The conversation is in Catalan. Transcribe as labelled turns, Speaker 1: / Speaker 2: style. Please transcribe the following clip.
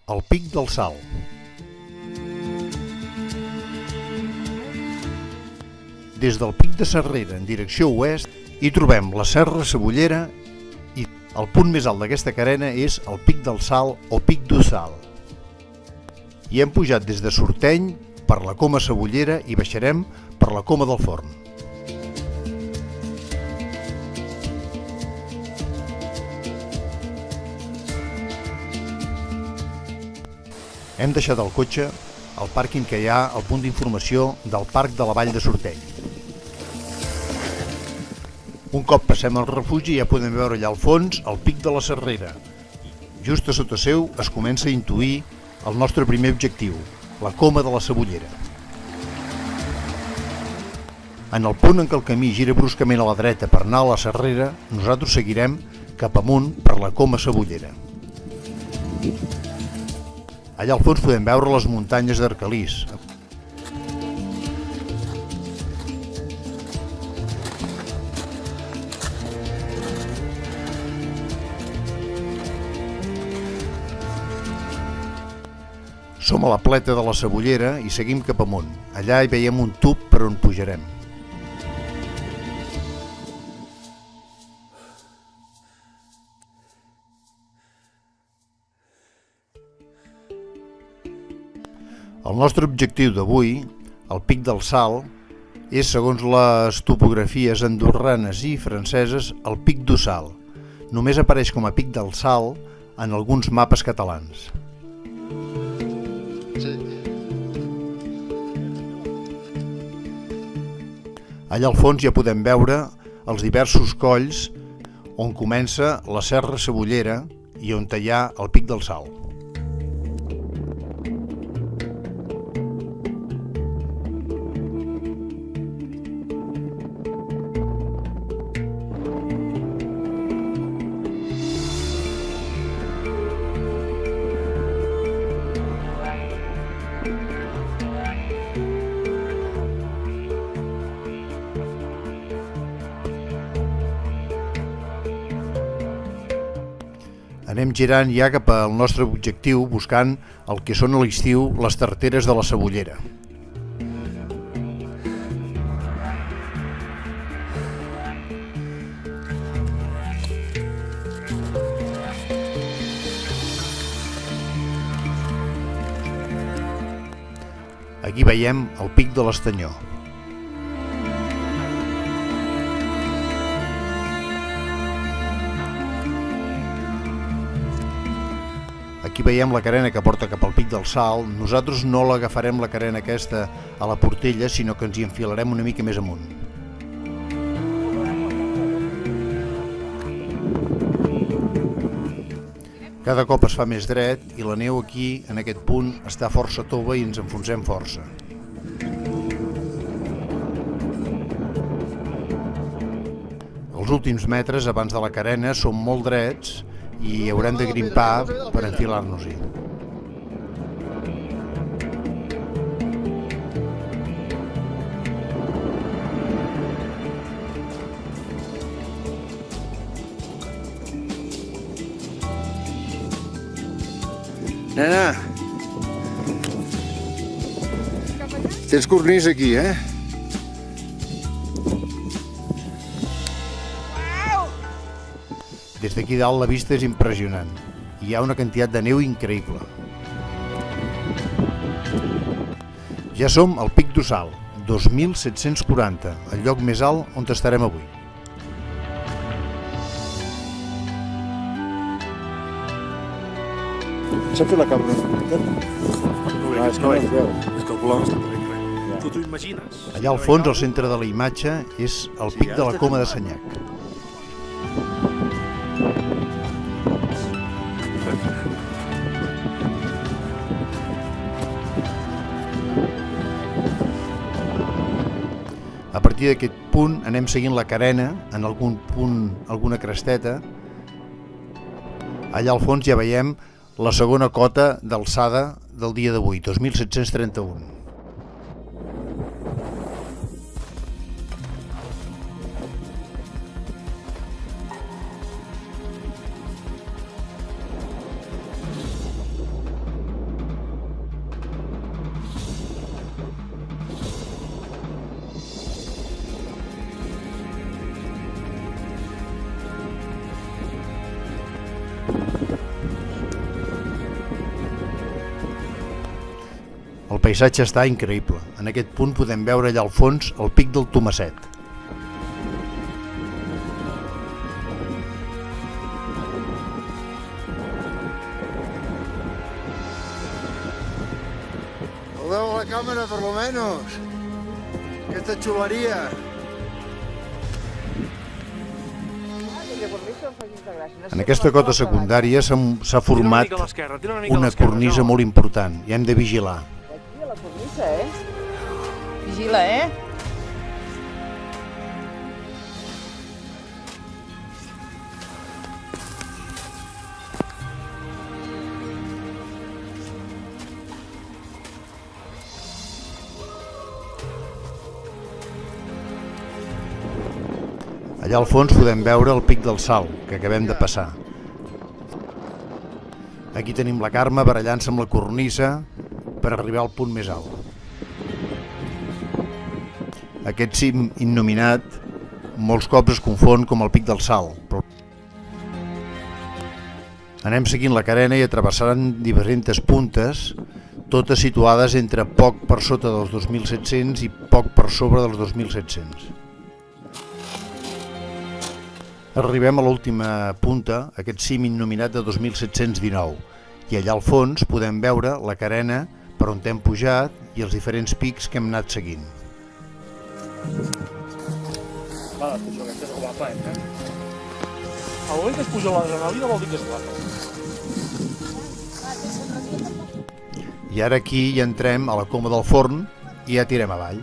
Speaker 1: El Pic del Salt. Des del Pic de Serrera en direcció oest hi trobem la Serra Cebollera i el punt més alt d'aquesta carena és el Pic del Salt o Pic du Salt. I hem pujat des de Sorteny per la Coma Cebollera i baixarem per la Coma del Forn. Hem deixat el cotxe al pàrquing que hi ha al punt d'informació del Parc de la Vall de Sorteny. Un cop passem al refugi ja podem veure allà al fons el Pic de la Serrera. Just a sota seu es comença a intuir el nostre primer objectiu, la Coma de la Cebollera. En el punt en què el camí gira bruscament a la dreta per anar a la Serrera, nosaltres seguirem cap amunt per la Coma Cebollera. Allà al fons podem veure les muntanyes d'Arcalís. Som a la pleta de la Cebollera i seguim cap amunt. Allà hi veiem un tub per on pujarem. El nostre objectiu d'avui, el Pic del Salt, és, segons les topografies andorranes i franceses, el Pic du Salt. Només apareix com a Pic del Salt en alguns mapes catalans. Allà al fons ja podem veure els diversos colls on comença la Serra Cebollera i on hi ha el Pic del Salt. Anem girant ja cap al nostre objectiu buscant el que són a l'estiu les tarteres de la Cebollera. Aquí veiem el Pic de l'Estanyó. Aquí veiem la carena que porta cap al Pic del Salt. Nosaltres no l'agafarem la carena aquesta a la Portella, sinó que ens hi enfilarem una mica més amunt. Cada cop es fa més dret i la neu aquí, en aquest punt, està força tova i ens enfonsem força. Els últims metres abans de la carena són molt drets i haurem de grimpar per enfilar-nos-hi.
Speaker 2: Nena, tens cornís aquí, eh?
Speaker 1: Des d'aquí dalt la vista és impressionant. Hi ha una quantitat de neu increïble. Ja som al Pic du Salt, 2.740, el lloc més alt on estarem avui.
Speaker 2: S'ha fet la cabra.
Speaker 3: És que el color està terrible. Tu t'ho imagines?
Speaker 1: Allà al fons, al centre de la imatge, és el Pic de la Coma de Senyac. A partir d'aquest punt anem seguint la carena, en algun punt, alguna cresteta. Allà al fons ja veiem la segona cota d'alçada del dia d'avui, 2.731. El paisatge està increïble. En aquest punt podem veure allà al fons el pic del Tomasset.
Speaker 2: Ho veu a la càmera, per lo menos. Aquesta xuleria.
Speaker 1: En aquesta cota secundària s'ha format una cornisa molt important i hem de vigilar.
Speaker 4: Aquí a la cornisa, Vigila,
Speaker 1: Allà al fons podem veure el pic del Salt, que acabem de passar. Aquí tenim la Carme barallant-se amb la cornisa per arribar al punt més alt. Aquest cim innominat molts cops es confon com el pic del Salt. Anem seguint la carena i travessaran diferents puntes, totes situades entre poc per sota dels 2.700 i poc per sobre dels 2.700. Arribem a l'última punta, aquest cim innominat de 2.719, i allà al fons podem veure la carena per on hem pujat i els diferents pics que hem anat seguint.
Speaker 3: Va, això aquesta és guapa, Al moment que es puja l'adrenalina vol dir que és guapa.
Speaker 1: I ara aquí hi entrem a la coma del forn i ja tirem avall.